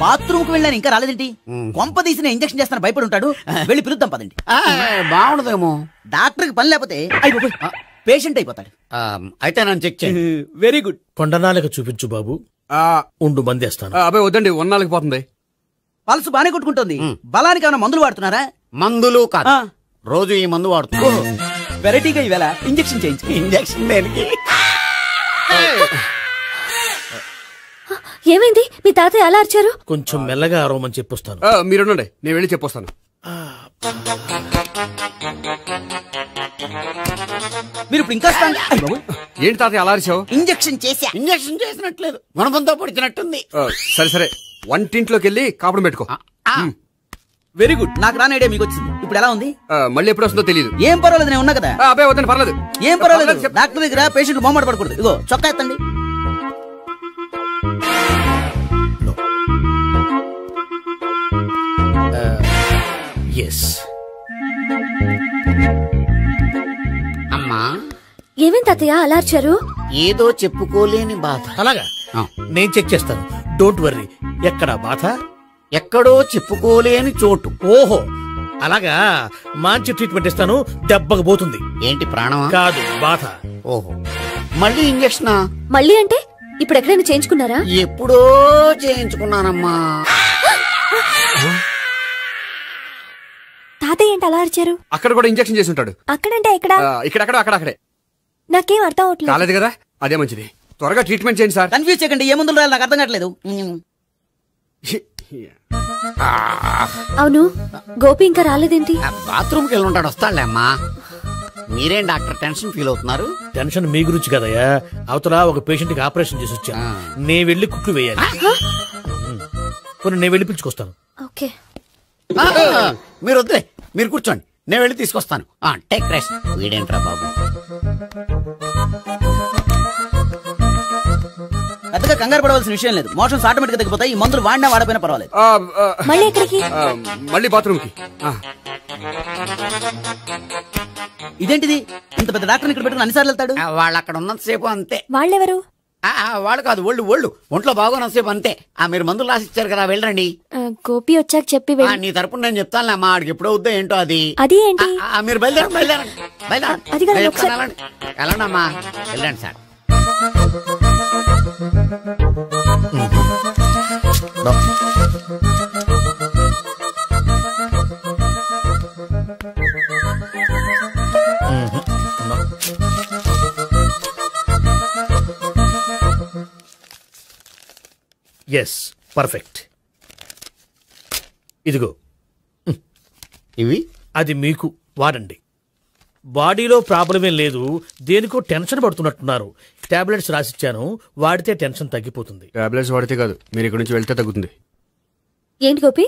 బాత్రూమ్ కు వెళ్ళాను, ఇంకా రాలేదేంటి? కొంప తీసిన ఇంజక్షన్ చేస్తాను భయపడి ఉంటాడు. వెళ్ళి పిలుద్దాం పదండి. బాగుండదేమో. డాక్టర్ కి పని లేకపోతే పేషెంట్ అయిపోతాడు. అయితే నన్ను చెక్ చేయండి. Very good. కొండనాలకు చూపించు బాబు. ఉండు మందేస్తాను. అబ్బాయి వద్దండి, ఉన్నాళ్ళకి పోతుంది. పల్సు బానే కొట్టుకుంటుంది. బలానికి ఏమైనా మందులు వాడుతున్నారా? మందులు కాదు, రోజు ఈ మందు వాడుతున్నా. వెరైటీగా ఈవేళ ఇంజక్షన్ చేయించు. ఇంజక్షన్ దేనికి? ఏమైంది? మీ తాతయ్య అలా అరిచారు? కొంచెం మెల్లగా అరవమని చెప్పొస్తాను. మీరుండండి, నేను వెళ్ళి చెప్పొస్తాను. మీరు ఇప్పుడు ఇంకా ఏంటి తాతయ్య అలా అరిచావు? ఇంజక్షన్ చేసా. ఇంజక్షన్ చేసినట్లేదు, గుణపంతో పొడిచినట్టుంది. సరే సరే, వంటింట్లోకి వెళ్ళి కాపుడు పెట్టుకో. Very good. నాకు రాని ఐడియా మీకు వచ్చింది. ఇప్పుడు ఎలా ఉంది? మళ్ళీ ఎప్పుడు వస్తుందో తెలియదు. ఏం పర్వాలేదు, నేను ఉన్నా కదా. అబ్బాయి వద్దండి, పర్లేదు. ఏం పర్వాలేదు. డాక్టర్ దగ్గర పేషెంట్ మొహమాట పడకూడదు. ఇగో చొక్కా ఎత్తండి. అమ్మా, ఏమేం తాతయ్య అలా అరిచారు? ఏదో చెప్పుకోలేని బాధ. అలాగా, నేను చెక్ చేస్తాను. Don't worry. ఎక్కడ బాధ? ఎక్కడో చెప్పుకోలేని చోటు. ఓహో, అలాగా. మంచి ట్రీట్మెంట్ ఇస్తాను, దెబ్బకు పోతుంది. ఏంటి ప్రాణమా? కాదు, బాధ. ఓహో, మళ్ళీ ఇంజక్షనా? మళ్ళీ అంటే ఇప్పుడు ఎక్కడైనా చేయించుకున్నారా? ఎప్పుడో చేయించుకున్నానమ్మా. తాతయ్య ఏంటి అలా అరిచారు? అక్కడ కూడా ఇంజక్షన్ చేసి ఉంటాడు. అక్కడంటే ఎక్కడ? ఇక్కడ అక్కడే. నాకేం అర్థం అవట్లేదు. కాలేదు కదా, అదే మంచిది. త్వరగా ట్రీట్మెంట్ చేయండి సార్. కన్ఫ్యూజ్ చేయకండి. ఏ మందులు రాయాలి నాకు అర్థం కావట్లేదు. అవును, గోపి ఇంకా రాలేదేంటి? బాత్రూమ్కి వెళ్ళి ఉంటాడు, వస్తాడులే అమ్మా. మీరేం డాక్టర్ టెన్షన్ ఫీల్ అవుతున్నారు? టెన్షన్ మీ గురించి కదయ్యా. అవతల ఒక పేషెంట్ కి ఆపరేషన్ చేసి వచ్చా, నే వెళ్ళి కుట్లు వేయాలి. నేను వెళ్ళి పిలుచుకొస్తాను. ఓకే, మీరు వద్దులే, మీరు కూర్చోండి, నేను వెళ్ళి తీసుకొస్తాను. Take rest. వీడేంట్రా బాబు? పెద్దగా కంగారు పడవలసిన విషయం లేదు. మోషన్స్ ఆటోమేటిక్ గా తగ్గిపోతాయి. ఈ మందులు వాడినా వాడపోయినా పర్వాలేదు. మళ్ళీ ఎక్కడికి? మళ్ళీ బాత్రూమ్కి. ఇదేంటిది? ఇంత పెద్ద డాక్టర్ ఇక్కడ పెట్టుకుని అన్నిసార్లు వెళ్తాడు? వాళ్ళు అక్కడ ఉన్నంతసేపు అంతే. వాళ్ళెవరు? వాళ్ళు కాదు, ఒంట్లో బాగోనంతసేపు అంతే. మీరు మందులు రాసి ఇచ్చారు కదా, వెళ్ళండి. గోపి వచ్చాక చెప్పి నీ తరపున నేను చెప్తానులే అమ్మా. ఆడికి ఎప్పుడు అవుద్దో ఏంటో అది. అది ఏంటి? మీరు బయలుదేరండి. వెళ్ళండి అమ్మా, వెళ్ళండి సార్. Yes, perfect. ఇదిగో ఇవి, అది మీకు వాడండి. బాడీలో ప్రాబ్లం ఏం లేదు, దేనికో టెన్షన్ పడుతున్నట్టున్నారు. టాబ్లెట్స్ రాసిచ్చాను, వాడితే టెన్షన్ తగ్గిపోతుంది. టాబ్లెట్స్ వాడితే కాదు, మీరు ఇక్కడ నుంచి వెళ్తే తగ్గుతుంది. ఏంటి గోపి?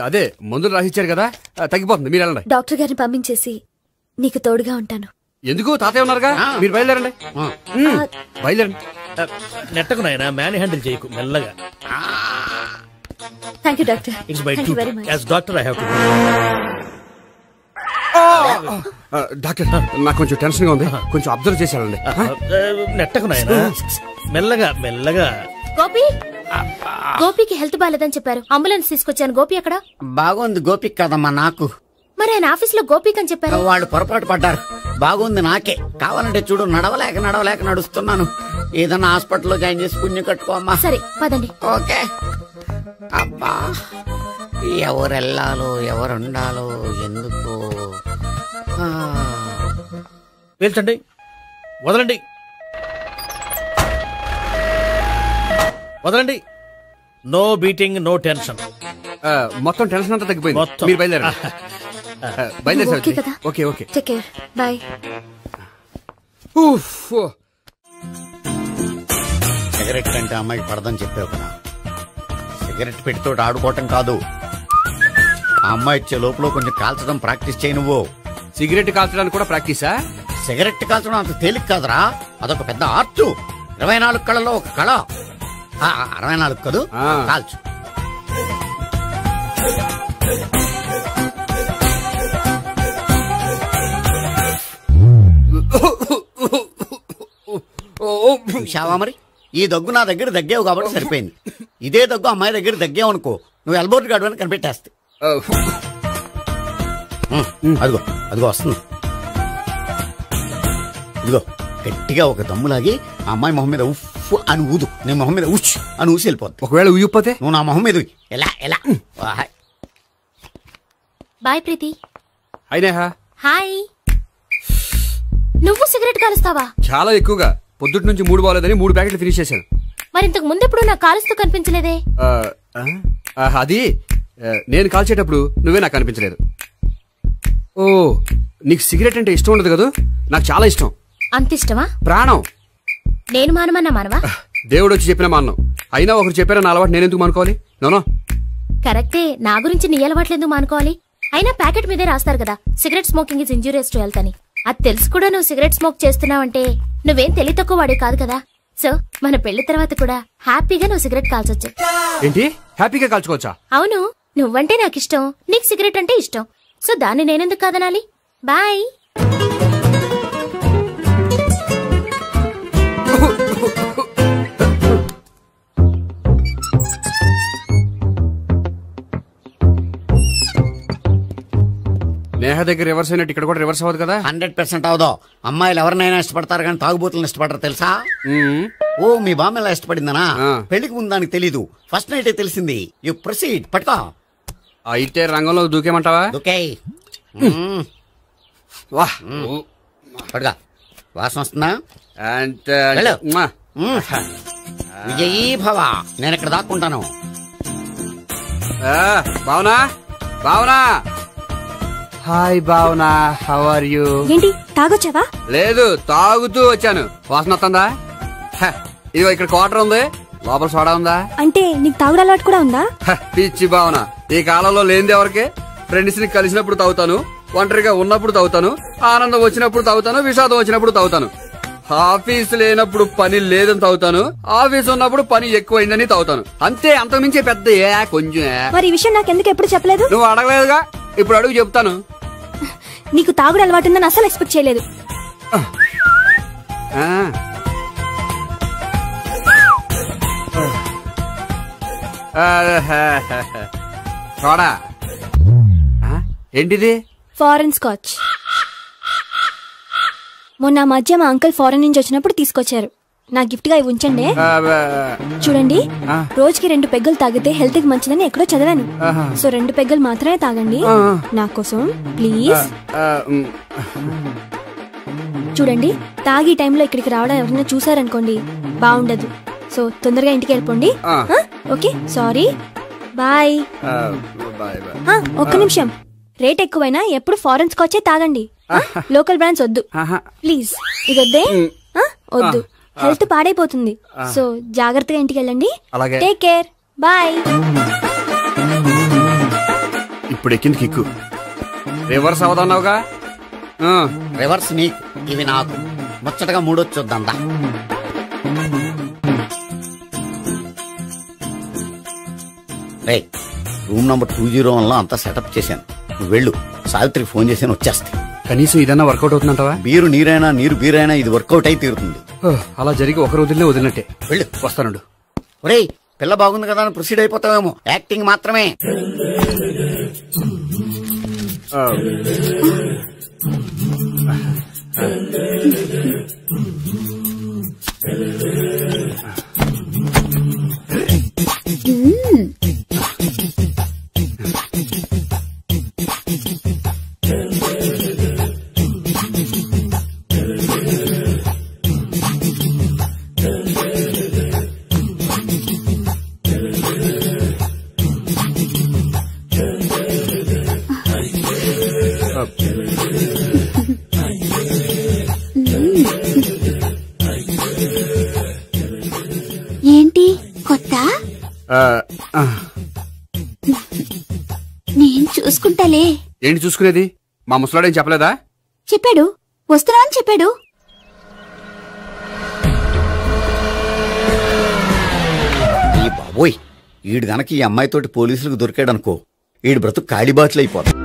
అదే మందులు రాసిచ్చారు కదా, తగ్గిపోతుంది. మీరు వెళ్ళండి. డాక్టర్ గారిని పంపించేసి నీకు తోడుగా ఉంటాను. ఎందుకు? తాతయ్య ఉన్నారుగా, మీరు బయలుదేరండి. బయలుదేరండి. నెట్టకు నాయనా, మ్యాన్ హ్యాండిల్ చేయకు, మెల్లగా. Thank you doctor. It's my duty as doctor. I have to. Doctor, నాకు కొంచెం టెన్షన్ గా ఉంది, కొంచెం అబ్జర్వ్ చేశానండి. నెట్టకు నాయనా, మెల్లగా మెల్లగా. గోపి, గోపికి హెల్త్ బాలేదని చెప్పారు, అంబులెన్స్ తీసుకొచ్చాను. గోపి అక్కడ? బాగుంది గోపిక్ కదమ్మా నాకు. మరి ఆయన ఆఫీస్ లో గోపిక్ అని చెప్పారు. వాళ్ళు పొరపాటు పడ్డారు. బాగుంది నాకే. కావాలంటే చూడు, నడవలేక నడుస్తున్నాను. ఏదన్నా హాస్పిటల్లో జాయిన్ చేసి పుణ్యం కట్టుకోమ్మా. సరే పదండి. ఓకే. అబ్బా, ఎవరెళ్ళాలో ఎవరుండాలో ఎందుకు. పేల్చండి, వదలండి, వదలండి. No beating, no tension. మొత్తం టెన్షన్ అంతా తగ్గిపోయింది. మీరు బయలుదేరండి. బయలుదేరి. Okay okay, take care, bye. Cigarette కంటే అమ్మాయికి పడదని చెప్పావు కదా. సిగరెట్ పెట్టితో ఆడుకోవటం కాదు, ఆ అమ్మాయి ఇచ్చే లోపల కొంచెం కాల్చడం ప్రాక్టీస్ చేయి. నువ్వు సిగరెట్ కాల్చడానికి కూడా ప్రాక్టీసా? సిగరెట్ కాల్చడం అంత తేలిక కాదురా, అదొక పెద్ద ఆర్ట్. 24 కళలో ఒక కళ. 64 కదూ, కాల్చు. చూశావా మరి, ఈ దగ్గు నా దగ్గర దగ్గేవు కాబట్టి సరిపోయింది. ఇదే దగ్గు అమ్మాయి దగ్గర దగ్గేవు అనుకో, నువ్వు ఎల్బోర్డ్ గాడు అని కనిపెట్టేస్తే. అదిగో అదిగో వస్తుంది. ఇదిగో గట్టిగా ఒక దమ్ములాగి ఆ అమ్మాయి మొహం మీద ఉఫ్ అని ఊదు, నేను మొహం మీద ఉచ్ అని ఊసి వెళ్ళిపోద్ది. ఒకవేళ ఊయకపోతే నువ్వు నా మొహం మీద ఎలా ఎలా. బాయ్ ప్రీతి. అయినా హాయ్. నువ్వు సిగరెట్ కాలుస్తావా? చాలా ఎక్కువగా. పొద్దుటి నుంచి 3 బాలేదని 3 ప్యాకెట్లు ఫినిష్ చేశాను. మరి ఇంతకు ముందెప్పుడు నాకు కాలుస్తూ కనిపించలేదే? అది నేను కాల్చేటప్పుడు నువ్వే నాకు కనిపించలేదు. ఓ, నీకు సిగరెట్ అంటే ఇష్టం ఉండదు కదా? నాకు చాలా ఇష్టం. అంత ఇష్టమా? ప్రాణం. నేను మానమన్నా మానవా? దేవుడు వచ్చి చెప్పినా మానం. అయినా ఒకరు చెప్పారా నా అలవాటు నేనెందుకు మానుకోవాలి? నోనో కరెక్టే, నా గురించి నీ అలవాట్లు ఎందుకు మానుకోవాలి? అయినా ప్యాకెట్ మీదే రాస్తారు కదా, cigarette smoking is injurious to health అని. అది తెలుసు కూడా నువ్వు సిగరెట్ స్మోక్ చేస్తున్నావంటే నువ్వేం తెలివి తక్కువ వాడే కాదు కదా. సో మన పెళ్లి తర్వాత కూడా హ్యాపీగా నువ్వు సిగరెట్ కాల్చొచ్చు. ఏంటి? హ్యాపీగా కాల్చుకోవచ్చా? అవును, నువ్వంటే నాకు ఇష్టం, నీకు సిగరెట్ అంటే ఇష్టం. సో దాన్ని నేనెందుకు కాదనాలి? బాయ్. నేహ దగ్గర రివర్స్ అయినట్టు ఇక్కడ కూడా రివర్స్ అవ్వదు కదా? 100% అవదో. అమ్మాయిలు ఎవరినైనా ఇష్టపడతారు కానీ తాగుబోతులను ఇష్టపడరు తెలుసా? ఓ, మీ బామ్మ ఎలా ఇష్టపడిందనా? పెళ్లికి ముందు దానికి తెలీదు, ఫస్ట్ నైట్ తెలిసింది. You proceed. పట్టుకో. అయితే రంగంలో దూకేమంటావా? దూకే. పట్టుగా. వాసన వస్తుందా? విజయీ భవ. నేను ఇక్కడ దాక్కుంటాను. Bhavana, Bhavana. Hi Bhavana, how are you? ఏంటి తాగొచ్చావా? లేదు, తాగుతూ వచ్చాను. వాసన వస్తుందా? ఇదిగో ఇక్కడ క్వార్టర్ ఉంది, లోపల సోడా ఉందా? అంటే నీకు తాగుడు అలవాటు కూడా ఉందా? పిచ్చి భావన, ఈ కాలంలో లేనిది ఎవరికి? ఫ్రెండ్స్ ని కలిసినప్పుడు తాగుతాను, ఒంటరిగా ఉన్నప్పుడు తాగుతాను, ఆనందం వచ్చినప్పుడు తాగుతాను, విషాదం వచ్చినప్పుడు తాగుతాను. ఆఫీస్ లేనప్పుడు పని లేదని తాగుతాను, ఆఫీస్ ఉన్నప్పుడు పని ఎక్కువైందని తాగుతాను. అంతే, అంతకుమించే పెద్ద కొంచెం. మరి ఈ విషయం నాకెందుకు ఎప్పుడు చెప్పలేదు? నువ్వు అడగలేదుగా, ఇప్పుడు అడుగు చెప్తాను. నీకు తాగుడు అలవాటు ఉందని అసలు ఎక్స్పెక్ట్ చేయలేదు. చూడా, ఏంటిది? Foreign scotch. మొన్న మధ్య మా అంకుల్ ఫారెన్ నుంచి వచ్చినప్పుడు తీసుకొచ్చారు. నా గిఫ్ట్ గా ఇవి ఉంచండి. చూడండి, రోజుకి 2 పెగ్గులు తాగితే హెల్త్ కి మంచిదని ఎక్కడో చదివాను. సో 2 పెగ్గులు మాత్రమే తాగండి నా కోసం ప్లీజ్. చూడండి, తాగి టైంలో ఇక్కడికి రావడం ఎవరైనా చూసారనుకోండి బాగుండదు. సో తొందరగా ఇంటికి వెళ్ళిపోండి. Okay sorry bye. ఒక్క నిమిషం, రేట్ ఎక్కువైనా ఎప్పుడు ఫారెన్ స్కాచే తాగండి, లోకల్ బ్రాండ్స్ వద్దు ప్లీజ్. ఇది వద్దే, వద్దు, హెల్త్ పాడైపోతుంది. సో జాగ్రత్తగా ఇంటికి వెళ్ళండి. Take care, bye. ఇప్పుడు ఎక్కింది కిక్కు, రివర్స్ అవదన్నావుగా. రివర్స్ నీకు, ఇవి నాకు. ముచ్చటగా మూడొచ్చొద్దా. రూమ్ నంబర్ 201 లో అంతా సెటప్ చేశాను. నువ్వు వెళ్ళు, సావిత్రికి ఫోన్ చేశాను, వచ్చేస్తే. కనీసం ఇదన్నా వర్కౌట్ అవుతుందంటావా? బీరు నీరైనా నీరు బీరైనా ఇది వర్కౌట్ అయి తీరుతుంది. అలా జరిగి ఒక రోజులే వదిలినట్టే. వెళ్ళు, వస్తానుండు. ఒరేయ్, పిల్ల బాగుంది కదా అని ప్రొసీడ్ అయిపోతావేమో, యాక్టింగ్ మాత్రమే. ఏంటి కొత్త? నేను చూసుకుంటాలే. ఏంటి చూసుకునేది? మా ముసలాడేం చెప్పలేదా? చెప్పాడు, వస్తున్నా అని చెప్పాడు. ఈ బాబోయ్, ఈడు గనక ఈ అమ్మాయితోటి పోలీసులకు దొరికాడనుకో, ఈడు బ్రతుకు కాళీబాతులు అయిపోతాడు.